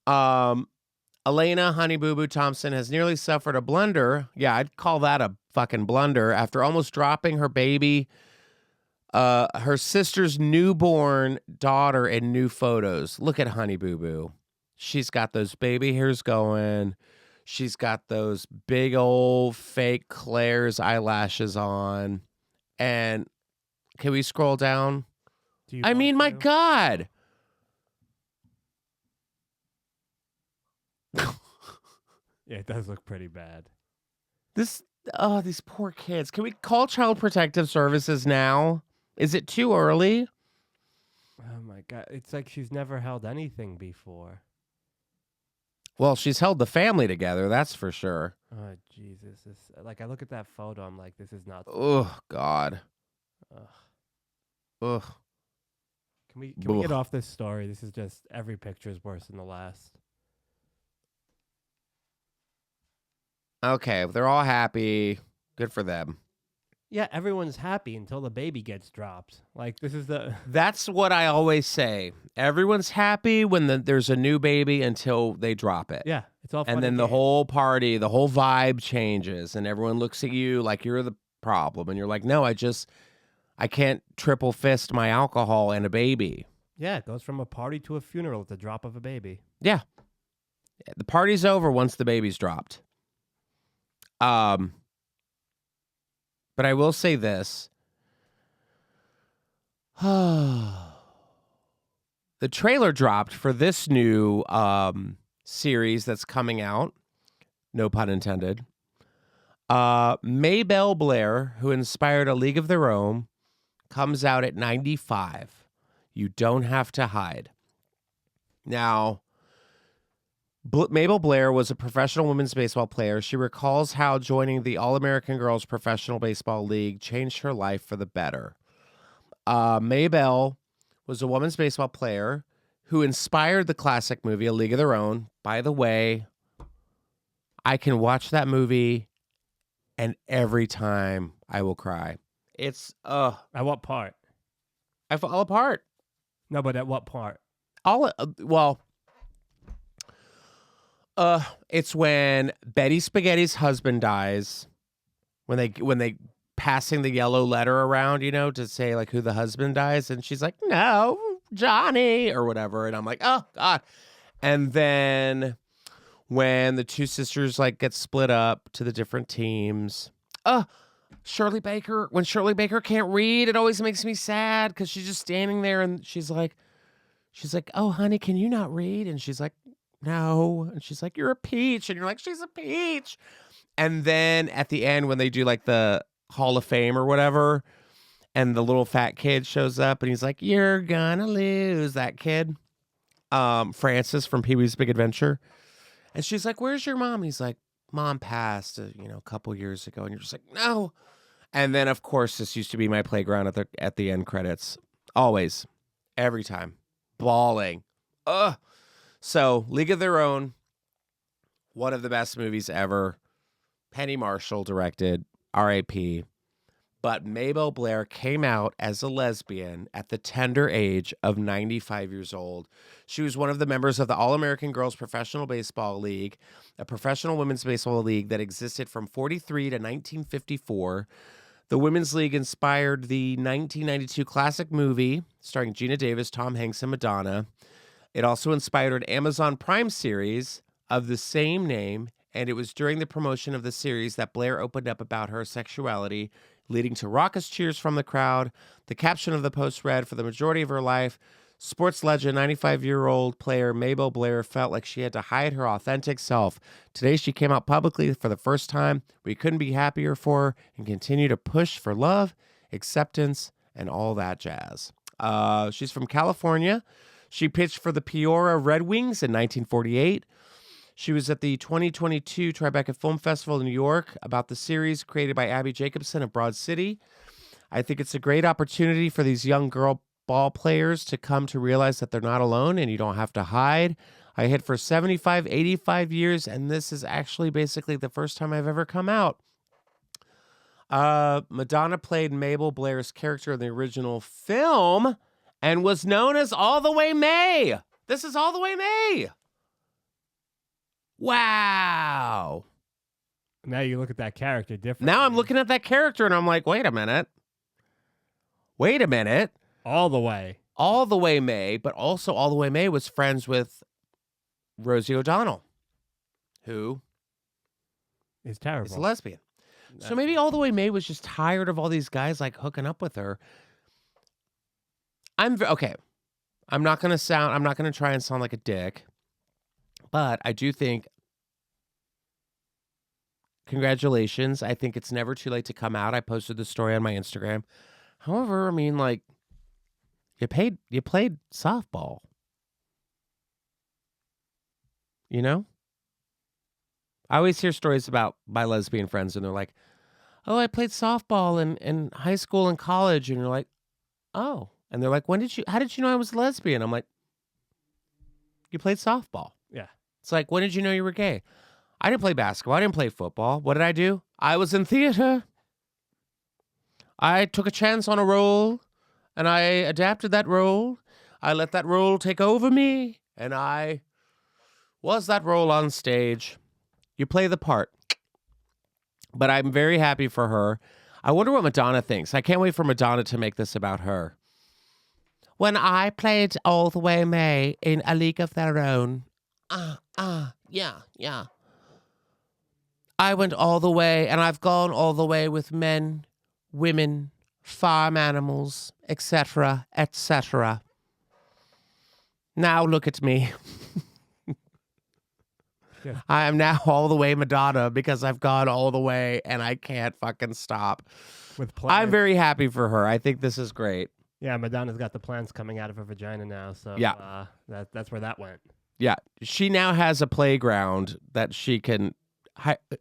Elena Honey Boo Boo Thompson has nearly suffered a blunder. Yeah, I'd call that a fucking blunder after almost dropping her baby, her sister's newborn daughter in new photos. Look at Honey Boo Boo. She's got those baby hairs going. She's got those big old fake Claire's eyelashes on. And can we scroll down? I mean, my God. Yeah, it does look pretty bad. These poor kids. Can we call Child Protective Services now? Is it too early? Oh my God. It's like she's never held anything before. Well, she's held the family together, that's for sure. Oh, Jesus. Like, I look at that photo, I'm like, this is not... Oh, God. Ugh. Ugh. Can we get off this story? This is just, every picture is worse than the last. Okay, they're all happy. Good for them. Yeah, everyone's happy until the baby gets dropped. Like, this is the... That's what I always say. Everyone's happy when there's a new baby until they drop it. Yeah, it's all fun and then the whole party, the whole vibe changes, and everyone looks at you like you're the problem. And you're like, no, I can't triple fist my alcohol and a baby. Yeah, it goes from a party to a funeral at the drop of a baby. Yeah. The party's over once the baby's dropped. But I will say this. The trailer dropped for this new series that's coming out. No pun intended. Maybelle Blair, who inspired A League of Their Own, comes out at 95. You don't have to hide. Now, Mabel Blair was a professional women's baseball player. She recalls how joining the All-American Girls Professional Baseball League changed her life for the better. Maybelle was a women's baseball player who inspired the classic movie A League of Their Own. By the way, I can watch that movie and every time I will cry. It's At what part? I fall apart. No, but at what part? It's when Betty Spaghetti's husband dies, when they passing the yellow letter around, to say like who the husband dies, and she's like, no, Johnny, or whatever, and I'm like, oh God. And then when the two sisters like get split up to the different teams, Shirley Baker, when Shirley Baker can't read, it always makes me sad because she's just standing there and she's like, oh honey, can you not read? And she's like, no. And she's like, you're a peach. And you're like, she's a peach. And then at the end, when they do like the Hall of Fame or whatever, and the little fat kid shows up and he's like, you're gonna lose, that kid. Francis from Pee-wee's Big Adventure. And she's like, where's your mom? And he's like, mom passed, a couple years ago. And you're just like, no. And then, of course, this used to be my playground at the end credits. Always. Every time. Bawling. Ugh. So, League of Their Own, one of the best movies ever. Penny Marshall directed, R.I.P. But Maybelle Blair came out as a lesbian at the tender age of 95 years old. She was one of the members of the All-American Girls Professional Baseball League, a professional women's baseball league that existed from 43 to 1954. The Women's League inspired the 1992 classic movie starring Gina Davis, Tom Hanks, and Madonna. It also inspired an Amazon Prime series of the same name, and it was during the promotion of the series that Blair opened up about her sexuality, leading to raucous cheers from the crowd. The caption of the post read, for the majority of her life, Sports legend, 95-year-old player Mabel Blair felt like she had to hide her authentic self. Today, she came out publicly for the first time. We couldn't be happier for her and continue to push for love, acceptance, and all that jazz. She's from California. She pitched for the Peoria Red Wings in 1948. She was at the 2022 Tribeca Film Festival in New York about the series created by Abby Jacobson of Broad City. I think it's a great opportunity for these young girl ball players to come to realize that they're not alone and you don't have to hide. I hit for 75, 85 years, and this is actually basically the first time I've ever come out. Madonna played Mabel Blair's character in the original film and was known as All the Way May. This is All the Way May. Wow. Now you look at that character differently. Now I'm looking at that character and I'm like, wait a minute. All the way. All the Way May, but also All the Way May was friends with Rosie O'Donnell, who is terrible. Is a lesbian. So maybe All the Way May was just tired of all these guys like hooking up with her. Okay. I'm not going to try and sound like a dick, but I do think congratulations. I think it's never too late to come out. I posted the story on my Instagram. However, I mean, like, you played softball. You know? I always hear stories about my lesbian friends, and they're like, oh, I played softball in high school and college. And you're like, oh. And they're like, how did you know I was a lesbian? I'm like, you played softball. Yeah. It's like, when did you know you were gay? I didn't play basketball. I didn't play football. What did I do? I was in theater. I took a chance on a role, and I adapted that role. I let that role take over me, and I was that role on stage. You play the part. But I'm very happy for her. I wonder what Madonna thinks. I can't wait for Madonna to make this about her. When I played All the Way May in A League of Their Own, yeah. I went all the way, and I've gone all the way with men, women, farm animals, etc., etc. Now look at me. Yeah. I am now all the way Madonna because I've gone all the way and I can't fucking stop. With plans. I'm very happy for her. I think this is great. Yeah, Madonna's got the plants coming out of her vagina now, so yeah. That's where that went. Yeah, she now has a playground that she can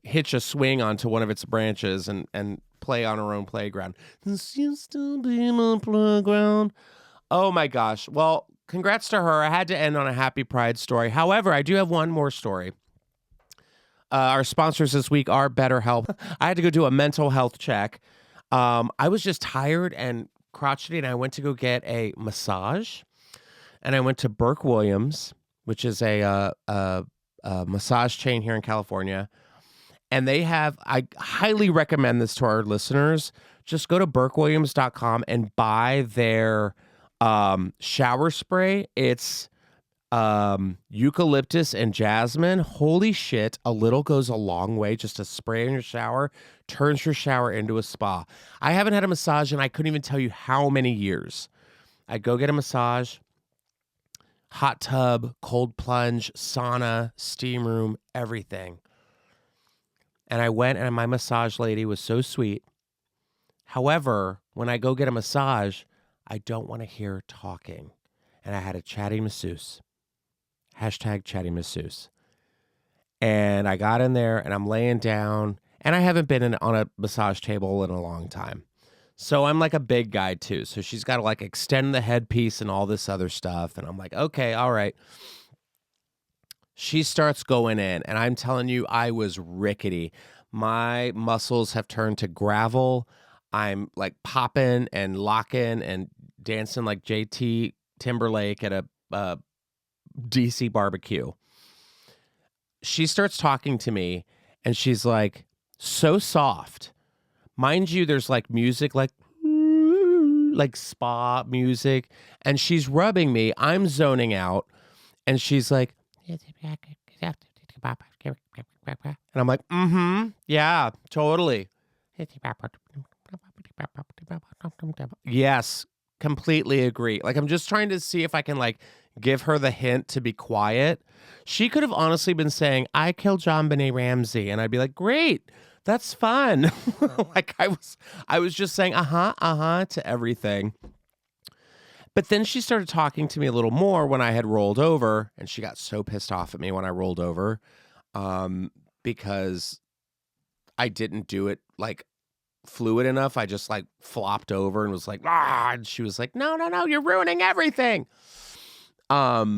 hitch a swing onto one of its branches and play on her own playground. This used to be my playground. Oh my gosh. Well, congrats to her. I had to end on a happy Pride story. However, I do have one more story. Our sponsors this week are BetterHelp. I had to go do a mental health check. I was just tired and crotchety, and I went to go get a massage. And I went to Burke Williams, which is a massage chain here in California. And they have, I highly recommend this to our listeners. Just go to burkewilliams.com and buy their shower spray. It's eucalyptus and jasmine. Holy shit, a little goes a long way. Just a spray in your shower turns your shower into a spa. I haven't had a massage and I couldn't even tell you how many years. I go get a massage, hot tub, cold plunge, sauna, steam room, everything. And I went and my massage lady was so sweet. However, when I go get a massage, I don't want to hear talking. And I had a chatty masseuse. Hashtag chatty masseuse. And I got in there and I'm laying down. And I haven't been on a massage table in a long time. So I'm like a big guy too. So she's got to like extend the headpiece and all this other stuff. And I'm like, okay, all right. She starts going in. And I'm telling you, I was rickety. My muscles have turned to gravel. I'm like popping and locking and dancing like JT Timberlake at a DC barbecue. She starts talking to me and she's like so soft. Mind you, there's like music, like spa music, and she's rubbing me. I'm zoning out, and she's like, and I'm like, yeah, totally. Yes, completely agree. Like, I'm just trying to see if I can, like, give her the hint to be quiet. She could have honestly been saying, I killed John Benet Ramsey. And I'd be like, great, that's fun. Like, I was just saying, to everything. But then she started talking to me a little more when I had rolled over, and she got so pissed off at me when I rolled over, because I didn't do it, like, fluid enough. I just, like, flopped over and was like, and she was like, no, you're ruining everything. But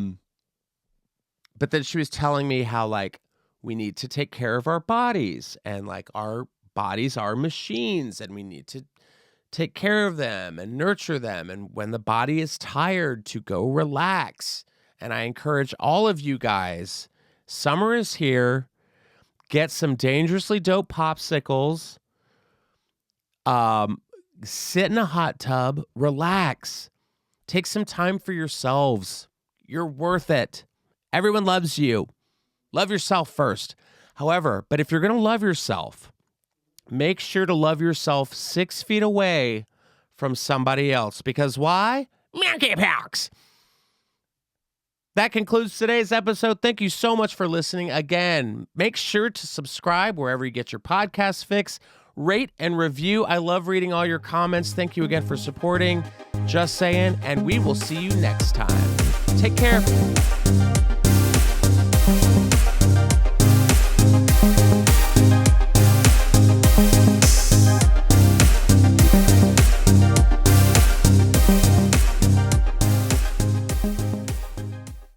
then she was telling me how, like, we need to take care of our bodies, and, like, our bodies are machines, and we need to take care of them and nurture them. And when the body is tired, to go relax. And I encourage all of you guys, summer is here. Get some dangerously dope popsicles. Sit in a hot tub, relax. Take some time for yourselves. You're worth it. Everyone loves you. Love yourself first. However, but if you're going to love yourself, make sure to love yourself 6 feet away from somebody else. Because why? Monkeypox. That concludes today's episode. Thank you so much for listening. Again, make sure to subscribe wherever you get your podcast fix. Rate and review. I love reading all your comments. Thank you again for supporting Just Saying, and we will see you next time. Take care.